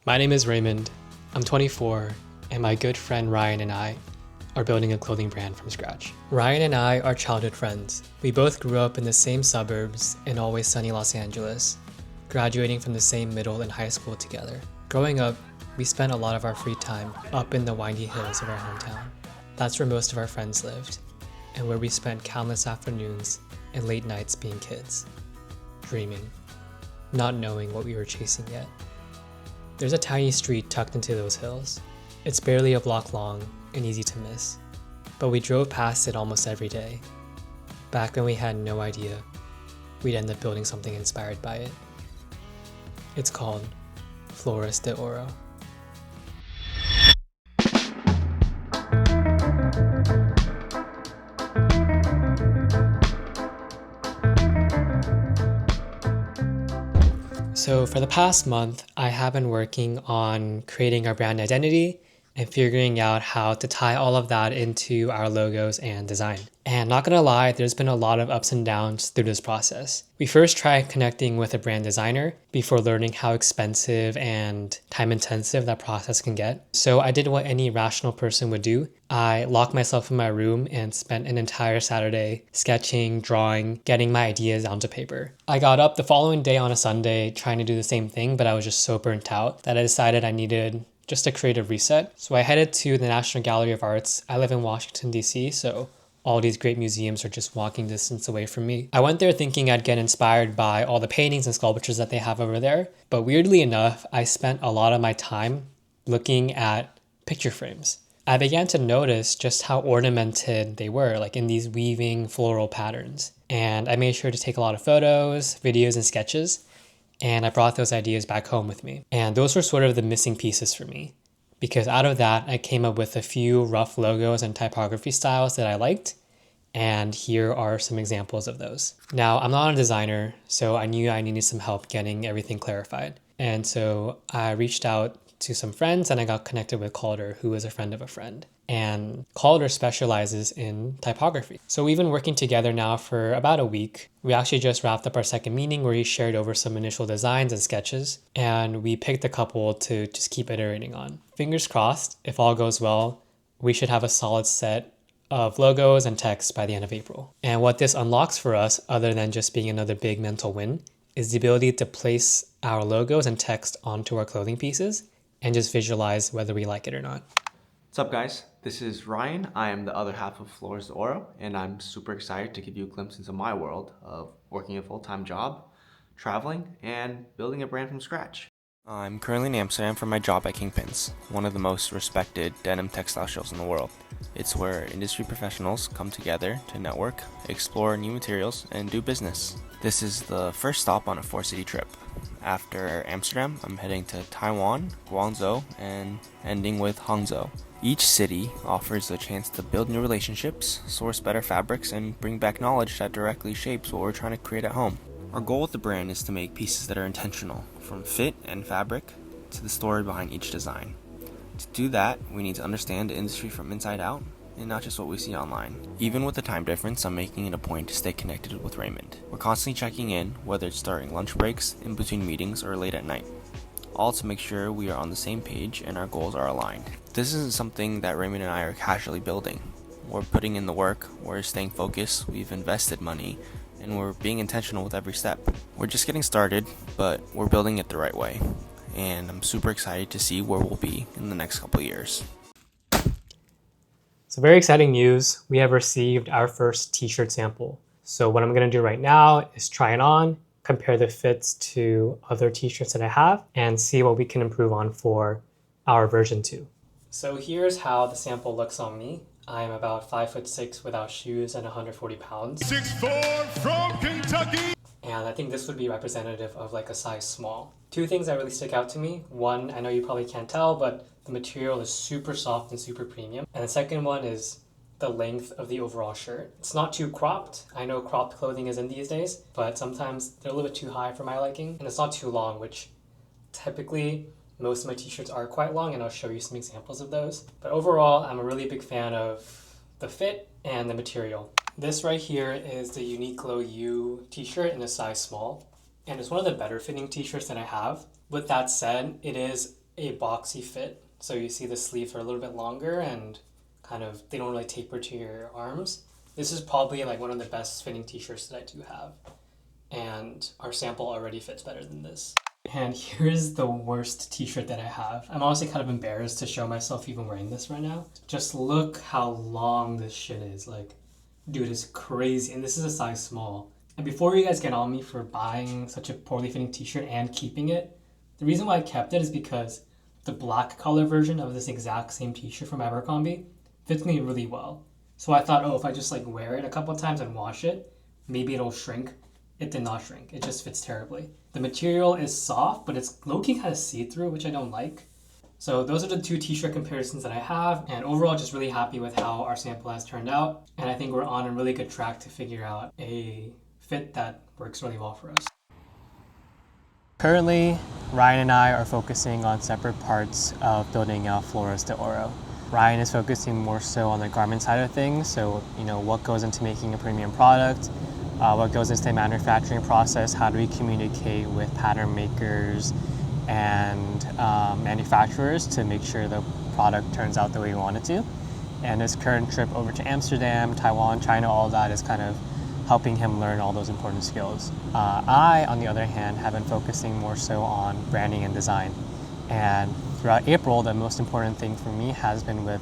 My name is Raymond, I'm 24, and my good friend Ryan and I are building a clothing brand from scratch. Ryan and I are childhood friends. We both grew up in the same suburbs in always sunny Los Angeles, graduating from the same middle and high school together. Growing up, we spent a lot of our free time up in the windy hills of our hometown. That's where most of our friends lived, and where we spent countless afternoons and late nights being kids, dreaming, not knowing what we were chasing yet. There's a tiny street tucked into those hills. It's barely a block long and easy to miss, but we drove past it almost every day. Back when we had no idea we'd end up building something inspired by it. It's called Flores de Oro. So for the past month, I have been working on creating our brand identity and figuring out how to tie all of that into our logos and design. And not gonna lie, there's been a lot of ups and downs through this process. We first tried connecting with a brand designer before learning how expensive and time intensive that process can get. So I did what any rational person would do. I locked myself in my room and spent an entire Saturday sketching, drawing, getting my ideas onto paper. I got up the following day on a Sunday trying to do the same thing, but I was just so burnt out that I decided I needed just a creative reset. So I headed to the National Gallery of Arts. I live in Washington, D.C., so all these great museums are just walking distance away from me. I went there thinking I'd get inspired by all the paintings and sculptures that they have over there, but weirdly enough, I spent a lot of my time looking at picture frames. I began to notice just how ornamented they were, like in these weaving floral patterns. And I made sure to take a lot of photos, videos, and sketches, and I brought those ideas back home with me. And those were sort of the missing pieces for me, because out of that, I came up with a few rough logos and typography styles that I liked, and here are some examples of those. Now, I'm not a designer, so I knew I needed some help getting everything clarified. And so I reached out to some friends and I got connected with Calder, who is a friend of a friend. And Calder specializes in typography. So we've been working together now for about a week. We actually just wrapped up our second meeting where he shared over some initial designs and sketches, and we picked a couple to just keep iterating on. Fingers crossed, if all goes well, we should have a solid set of logos and text by the end of April. And what this unlocks for us, other than just being another big mental win, is the ability to place our logos and text onto our clothing pieces and just visualize whether we like it or not. What's up, guys? This is Ryan. I am the other half of Flores de Oro, and I'm super excited to give you a glimpse into my world of working a full-time job, traveling, and building a brand from scratch. I'm currently in Amsterdam for my job at Kingpins, one of the most respected denim textile shows in the world. It's where industry professionals come together to network, explore new materials, and do business. This is the first stop on a 4-city trip. After Amsterdam, I'm heading to Taiwan, Guangzhou, and ending with Hangzhou. Each city offers a chance to build new relationships, source better fabrics, and bring back knowledge that directly shapes what we're trying to create at home. Our goal with the brand is to make pieces that are intentional, from fit and fabric to the story behind each design. To do that, we need to understand the industry from inside out, and not just what we see online. Even with the time difference, I'm making it a point to stay connected with Raymond. We're constantly checking in, whether it's during lunch breaks, in between meetings, or late at night. All to make sure we are on the same page and our goals are aligned. This isn't something that Raymond and I are casually building. We're putting in the work, we're staying focused, we've invested money, and we're being intentional with every step. We're just getting started, but we're building it the right way. And I'm super excited to see where we'll be in the next couple of years. So very exciting news. We have received our first t-shirt sample. So what I'm gonna do right now is try it on, compare the fits to other t-shirts that I have, and see what we can improve on for our version 2. So here's how the sample looks on me. I'm about 5'6" without shoes and 140 pounds. 6'4" from Kentucky. And I think this would be representative of like a size small. Two things that really stick out to me. One, I know you probably can't tell, but the material is super soft and super premium. And the second one is the length of the overall shirt. It's not too cropped. I know cropped clothing is in these days, but sometimes they're a little bit too high for my liking. And it's not too long, which typically most of my t-shirts are quite long, and I'll show you some examples of those. But overall, I'm a really big fan of the fit and the material. This right here is the Uniqlo U t-shirt in a size small, and it's one of the better fitting t-shirts that I have. With that said, it is a boxy fit. So you see the sleeves are a little bit longer and kind of they don't really taper to your arms. This is probably like one of the best fitting t-shirts that I do have. And our sample already fits better than this. And here's the worst t-shirt that I have. I'm honestly kind of embarrassed to show myself even wearing this right now. Just look how long this shit is. Like, dude, it's crazy. And this is a size small. And before you guys get on me for buying such a poorly fitting t-shirt and keeping it, the reason why I kept it is because the black color version of this exact same t-shirt from Abercrombie fits me really well. So I thought, oh, if I just like wear it a couple of times and wash it, maybe it'll shrink. It did not shrink. It just fits terribly. The material is soft, but it's low-key kind of see-through, which I don't like. So those are the two t-shirt comparisons that I have, and overall just really happy with how our sample has turned out. And I think we're on a really good track to figure out a fit that works really well for us. Currently, Ryan and I are focusing on separate parts of building out Flores de Oro. Ryan is focusing more so on the garment side of things, so what goes into making a premium product, what goes into the manufacturing process, how do we communicate with pattern makers and manufacturers to make sure the product turns out the way we want it to. And his current trip over to Amsterdam, Taiwan, China, all that is kind of helping him learn all those important skills. I, on the other hand, have been focusing more so on branding and design. And throughout April, the most important thing for me has been with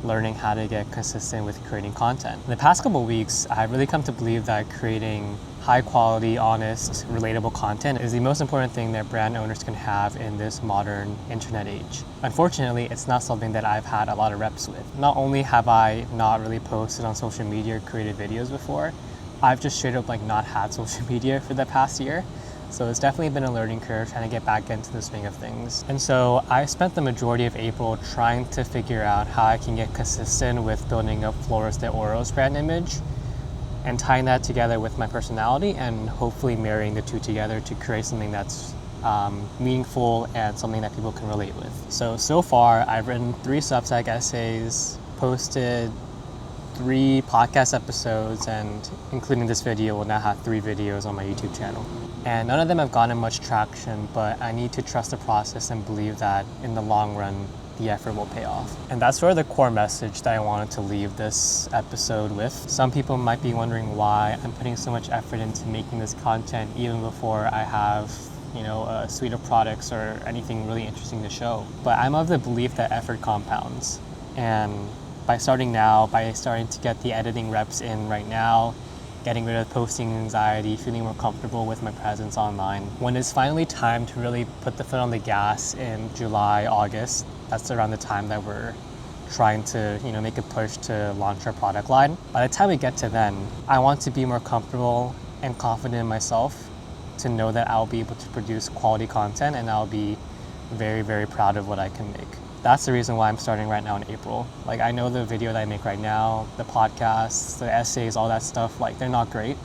learning how to get consistent with creating content. In the past couple of weeks, I've really come to believe that creating high quality, honest, relatable content is the most important thing that brand owners can have in this modern internet age. Unfortunately, it's not something that I've had a lot of reps with. Not only have I not really posted on social media or created videos before, I've just straight up not had social media for the past year. So it's definitely been a learning curve trying to get back into the swing of things. And so I spent the majority of April trying to figure out how I can get consistent with building up Flores de Oro's brand image and tying that together with my personality and hopefully marrying the two together to create something that's meaningful and something that people can relate with. So far I've written 3 Substack essays, posted 3 podcast episodes, and including this video, will now have 3 videos on my YouTube channel. And none of them have gotten much traction, but I need to trust the process and believe that in the long run, the effort will pay off. And that's sort of the core message that I wanted to leave this episode with. Some people might be wondering why I'm putting so much effort into making this content even before I have a suite of products or anything really interesting to show. But I'm of the belief that effort compounds. And by starting now, by starting to get the editing reps in right now, getting rid of posting anxiety, feeling more comfortable with my presence online. When it's finally time to really put the foot on the gas in July, August, that's around the time that we're trying to make a push to launch our product line. By the time we get to then, I want to be more comfortable and confident in myself to know that I'll be able to produce quality content and I'll be very, very proud of what I can make. That's the reason why I'm starting right now in April. I know the video that I make right now, the podcasts, the essays, all that stuff, they're not great,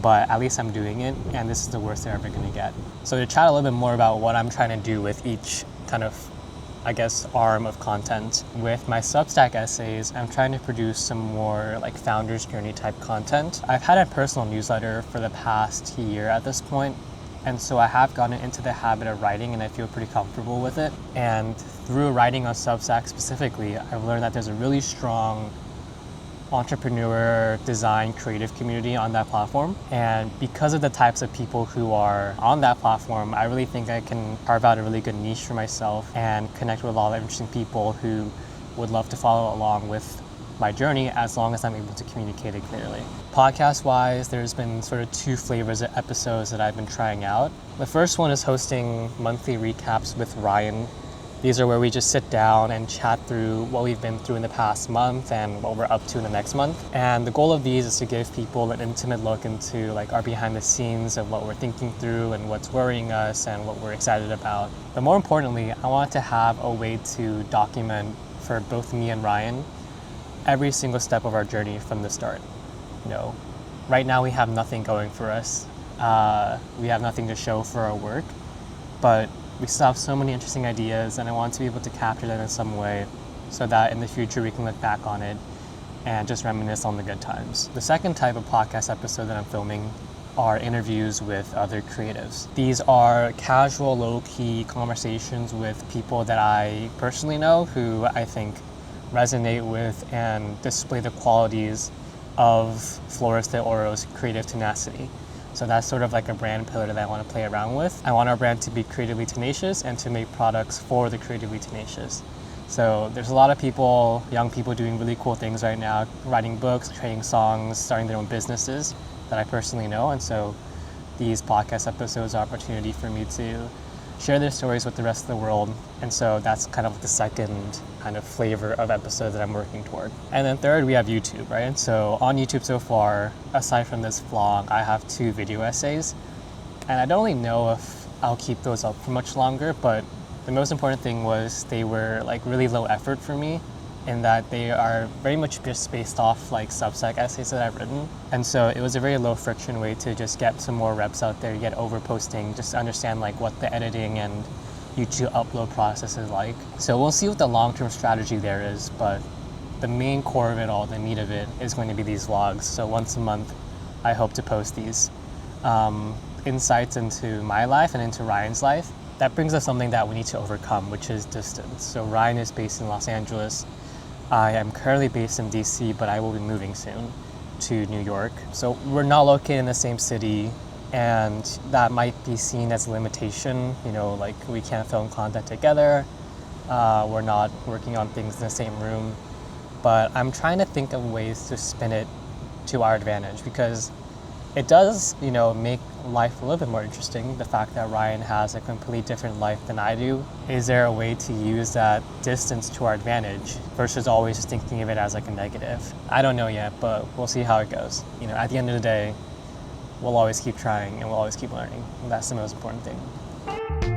but at least I'm doing it, and this is the worst they're ever gonna get. So to chat a little bit more about what I'm trying to do with each kind of, arm of content. With my Substack essays, I'm trying to produce some more founder's journey type content. I've had a personal newsletter for the past year at this point, and so I have gotten into the habit of writing and I feel pretty comfortable with it. And through writing on Substack specifically, I've learned that there's a really strong entrepreneur, design, creative community on that platform. And because of the types of people who are on that platform, I really think I can carve out a really good niche for myself and connect with a lot of interesting people who would love to follow along with my journey as long as I'm able to communicate it clearly. Podcast-wise, there's been sort of 2 flavors of episodes that I've been trying out. The first one is hosting monthly recaps with Ryan. These are where we just sit down and chat through what we've been through in the past month and what we're up to in the next month. And the goal of these is to give people an intimate look into our behind the scenes of what we're thinking through and what's worrying us and what we're excited about. But more importantly, I want to have a way to document for both me and Ryan every single step of our journey from the start. Right now we have nothing going for us. We have nothing to show for our work, but we still have so many interesting ideas, and I want to be able to capture them in some way so that in the future we can look back on it and just reminisce on the good times. The second type of podcast episode that I'm filming are interviews with other creatives. These are casual, low-key conversations with people that I personally know who I think resonate with and display the qualities of Flores de Oro's creative tenacity. So that's sort of like a brand pillar that I want to play around with. I want our brand to be creatively tenacious and to make products for the creatively tenacious. So there's a lot of people, young people doing really cool things right now, writing books, creating songs, starting their own businesses that I personally know. And so these podcast episodes are an opportunity for me to share their stories with the rest of the world. And so that's kind of the second kind of flavor of episode that I'm working toward. And then third, we have YouTube, right? And so on YouTube so far, aside from this vlog, I have 2 video essays. And I don't really know if I'll keep those up for much longer, but the most important thing was they were like really low effort for me in that they are very much just based off like Substack essays that I've written. And so it was a very low friction way to just get some more reps out there, get over posting, just to understand like what the editing and YouTube upload process is like. So we'll see what the long-term strategy there is, but the main core of it all, the meat of it, is going to be these vlogs. So once a month, I hope to post these insights into my life and into Ryan's life. That brings us something that we need to overcome, which is distance. So Ryan is based in Los Angeles. I am currently based in DC, but I will be moving soon to New York. So we're not located in the same city, and that might be seen as a limitation. You know, like we can't film content together. We're not working on things in the same room. But I'm trying to think of ways to spin it to our advantage, because it does, you know, make life a little bit more interesting. The fact that Ryan has a completely different life than I do. Is there a way to use that distance to our advantage versus always just thinking of it as like a negative? I don't know yet, but we'll see how it goes. You know, at the end of the day, we'll always keep trying and we'll always keep learning. And that's the most important thing.